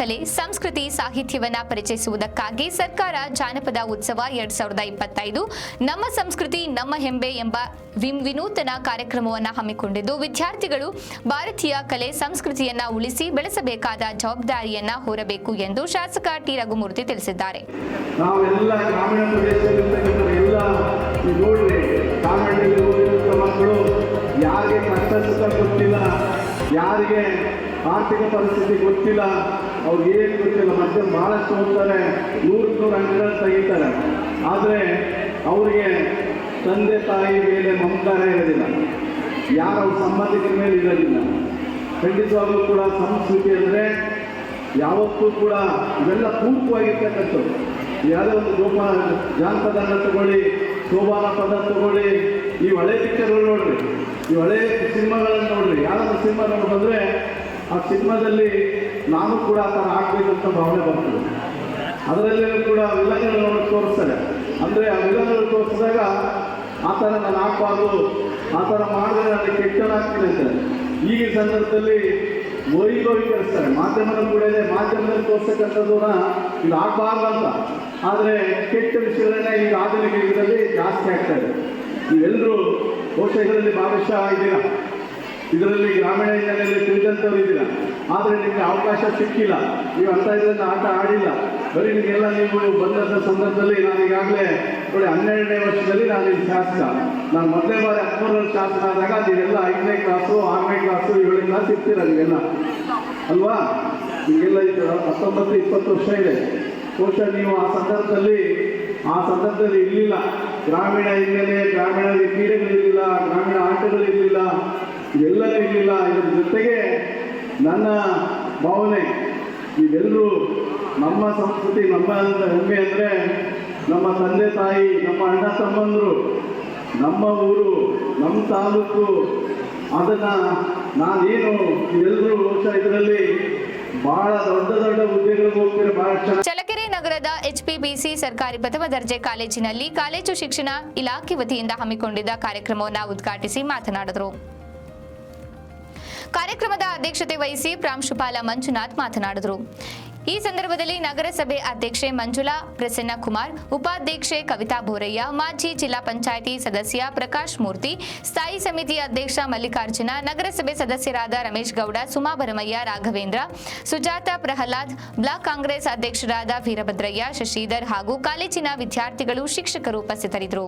ಕಲೆ, ಸಂಸ್ಕೃತಿ, ಸಾಹಿತ್ಯವನ್ನ ಪರಿಚಯಿಸುವುದಕ್ಕಾಗಿ ಸರ್ಕಾರ ಜಾನಪದ ಉತ್ಸವ 2025 ನಮ್ಮ ಸಂಸ್ಕೃತಿ ನಮ್ಮ ಹೆಮ್ಮೆ ಎಂಬ ವಿನೂತನ ಕಾರ್ಯಕ್ರಮವನ್ನು ಹಮ್ಮಿಕೊಂಡಿದ್ದು, ವಿದ್ಯಾರ್ಥಿಗಳು ಭಾರತೀಯ ಕಲೆ ಸಂಸ್ಕೃತಿಯನ್ನ ಉಳಿಸಿ ಬೆಳೆಸಬೇಕಾದ ಜವಾಬ್ದಾರಿಯನ್ನ ಹೊರಬೇಕು ಎಂದು ಶಾಸಕ ಟಿ ರಘುಮೂರ್ತಿ ತಿಳಿಸಿದ್ದಾರೆ. ನಾವೆಲ್ಲ ಗ್ರಾಮೀಣ ಪ್ರದೇಶದಲ್ಲಿರ್ತಕ್ಕಂಥ ನೋಡ್ರಿ, ಕಾಮಣ್ಣಲ್ಲಿ ಓದಿರುವಂಥ ಮಕ್ಕಳು ಯಾರಿಗೆ ಕಷ್ಟ ಸುಖ ಗೊತ್ತಿಲ್ಲ, ಯಾರಿಗೆ ಆರ್ಥಿಕ ಪರಿಸ್ಥಿತಿ ಗೊತ್ತಿಲ್ಲ, ಅವ್ರಿಗೆ ಏನು ಗೊತ್ತಿಲ್ಲ, ಮತ್ತೆ ಭಾಳಷ್ಟು ಹೋಗ್ತಾರೆ, 100 ಅಂಕಗಳು ತೆಗಿತಾರೆ. ಆದರೆ ಅವರಿಗೆ ತಂದೆ ತಾಯಿ ಮೇಲೆ ಮಮಕಾರ ಇರೋದಿಲ್ಲ, ಯಾರ ಸಂಬಂಧಿಕರ ಮೇಲೆ ಇರೋದಿಲ್ಲ. ಖಂಡಿತವಾಗ್ಲೂ ಕೂಡ ಸಂಸ್ಕೃತಿ ಅಂದರೆ ಯಾವತ್ತೂ ಕೂಡ ಇವೆಲ್ಲ ಪೂರ್ವವಾಗಿರ್ತಕ್ಕಂಥದ್ದು. ಯಾವುದೇ ಒಂದು ಜಾನಪದ ತಗೊಳ್ಳಿ, ಶೋಭಾನ ಪದ ತಗೊಳ್ಳಿ, ಈ ಹಳೆ ಪಿಕ್ಚರ್ಗಳು ನೋಡ್ರಿ, ಈ ಹಳೆ ಸಿನಿಮಾಗಳನ್ನು ನೋಡ್ರಿ. ಯಾರಾದ್ರೂ ಸಿನಿಮಾ ನೋಡ್ಬಂದ್ರೆ ಆ ಸಿನಿಮಾದಲ್ಲಿ ನಾನು ಕೂಡ ಆ ಥರ ಆಗಬೇಕಂತ ಭಾವನೆ ಬರ್ತದೆ. ಅದರಲ್ಲೂ ಕೂಡ ವಿಲನ್ಗಳು ನೋಡಿ ತೋರಿಸ್ತಾರೆ. ಅಂದರೆ ಆ ವಿಲನ್ಗಳು ತೋರಿಸಿದಾಗ ಆ ಥರ ನಾನು ಆಗಬಾರ್ದು, ಆ ಥರ ಮಾಡಿದ್ರೆ ನನಗೆ ಕೆಟ್ಟನಾಗ್ತೀನಿ ಅಂತಾರೆ. ಈಗ ಸಂದರ್ಭದಲ್ಲಿ ವೈಭವೀಕರಿಸ್ತಾರೆ. ಮಾಧ್ಯಮದ ಕೂಡ ಇದೆ, ಮಾಧ್ಯಮದಲ್ಲಿ ತೋರಿಸ್ತಕ್ಕಂಥದ್ದನ್ನ ಇದು ಆಗಬಾರ್ದು ಅಂತ. ಆದರೆ ಕೆಟ್ಟ ವಿಷಯಗಳನ್ನೇ ಈಗ ಆಧುನಿಕ ಯುಗದಲ್ಲಿ ಜಾಸ್ತಿ ಆಗ್ತಾ ಇದೆ. ನೀವೆಲ್ಲರೂ ಬಹುಶಃ ಇದರಲ್ಲಿ ಭಾಗಶಃ ಇದ್ದೀರಾ, ಇದರಲ್ಲಿ ಗ್ರಾಮೀಣ ಹಿನ್ನೆಲೆಯಲ್ಲಿ ತಿಳಿದಂಥವ್ರು ಇದ್ದೀರಾ. ಆದರೆ ನಿಮಗೆ ಅವಕಾಶ ಸಿಕ್ಕಿಲ್ಲ, ನೀವು ಅಂತ ಇದನ್ನು ಆಟ ಆಡಿಲ್ಲ. ಬರೀ ನಿಮಗೆಲ್ಲ ನೀವು ಬಂದಂಥ ಸಂದರ್ಭದಲ್ಲಿ ನಾನು ಈಗಾಗಲೇ ನೋಡಿ 12ನೇ ವರ್ಷದಲ್ಲಿ ನಾನು ಇಲ್ಲಿ ಶಾಸಕ. ನಾನು ಮೊದಲೇ ಬಾರಿ 13 ಶಾಸಕ ಆದಾಗ ನೀವೆಲ್ಲ 5ನೇ ಕ್ಲಾಸು 6ನೇ ಕ್ಲಾಸು 7ನೇ ಕ್ಲಾಸ್ ಇರ್ತೀರ ನೀವೆಲ್ಲ ಅಲ್ವಾ? ನಿಮಗೆಲ್ಲ ಇದು 19-20 ವರ್ಷ ಇದೆ. ಬಹುಶಃ ನೀವು ಆ ಸಂದರ್ಭದಲ್ಲಿ ಇರಲಿಲ್ಲ. ಗ್ರಾಮೀಣ ಹಿನ್ನೆಲೆ, ಗ್ರಾಮೀಣ ಕ್ರೀಡೆಗಳಿರಲಿಲ್ಲ, ಗ್ರಾಮೀಣ ಆಟಗಳಿರಲಿಲ್ಲ, ಇವೆಲ್ಲ ಇರಲಿಲ್ಲ. ಇದರ ಜೊತೆಗೆ ನನ್ನ ಭಾವನೆ, ನೀವೆಲ್ಲರೂ ನಮ್ಮ ಸಂಸ್ಕೃತಿ ನಮ್ಮ ಹೆಮ್ಮೆ ಅಂದರೆ ನಮ್ಮ ತಂದೆ ತಾಯಿ, ನಮ್ಮ ಅಣ್ಣ ತಮ್ಮಂದರು, ನಮ್ಮ ಊರು, ನಮ್ಮ ತಾಲೂಕು, ಅದನ್ನು ನಾನೇನು ಇವೆಲ್ಲರೂ ಬಹುಶಃ ಇದರಲ್ಲಿ ಬಹಳ ದೊಡ್ಡ ಹುದ್ದೆಗಳಿಗೆ ಹೋಗ್ತಾರೆ. ಬಹಳ ಚಳ್ಳಕೆರೆ ನಗರದ HPBC ಸರ್ಕಾರಿ ಪ್ರಥಮ ದರ್ಜೆ ಕಾಲೇಜಿನಲ್ಲಿ ಕಾಲೇಜು ಶಿಕ್ಷಣ ಇಲಾಖೆ ವತಿಯಿಂದ ಹಮ್ಮಿಕೊಂಡಿದ್ದ ಕಾರ್ಯಕ್ರಮವನ್ನು ಉದ್ಘಾಟಿಸಿ ಮಾತನಾಡಿದರು. ಕಾರ್ಯಕ್ರಮದ ಅಧ್ಯಕ್ಷತೆ ವಹಿಸಿ ಪ್ರಾಂಶುಪಾಲ ಮಂಜುನಾಥ್ ಮಾತನಾಡಿದರು. ಈ ಸಂದರ್ಭದಲ್ಲಿ ನಗರಸಭೆ ಅಧ್ಯಕ್ಷೆ ಮಂಜುಳಾ ಪ್ರಸನ್ನಕುಮಾರ್, ಉಪಾಧ್ಯಕ್ಷೆ ಕವಿತಾ ಬೋರಯ್ಯ, ಮಾಜಿ ಜಿಲ್ಲಾ ಪಂಚಾಯಿತಿ ಸದಸ್ಯ ಪ್ರಕಾಶ್ ಮೂರ್ತಿ, ಸ್ಥಾಯಿ ಸಮಿತಿ ಅಧ್ಯಕ್ಷ ಮಲ್ಲಿಕಾರ್ಜುನ, ನಗರಸಭೆ ಸದಸ್ಯರಾದ ರಮೇಶ್ ಗೌಡ, ಸುಮಾ ಭರಮಯ್ಯ, ರಾಘವೇಂದ್ರ, ಸುಜಾತ ಪ್ರಹ್ಲಾದ್, ಬ್ಲಾಕ್ ಕಾಂಗ್ರೆಸ್ ಅಧ್ಯಕ್ಷರಾದ ವೀರಭದ್ರಯ್ಯ, ಶಶಿಧರ್ ಹಾಗೂ ಕಾಲೇಜಿನ ವಿದ್ಯಾರ್ಥಿಗಳು, ಶಿಕ್ಷಕರು ಉಪಸ್ಥಿತರಿದ್ದರು.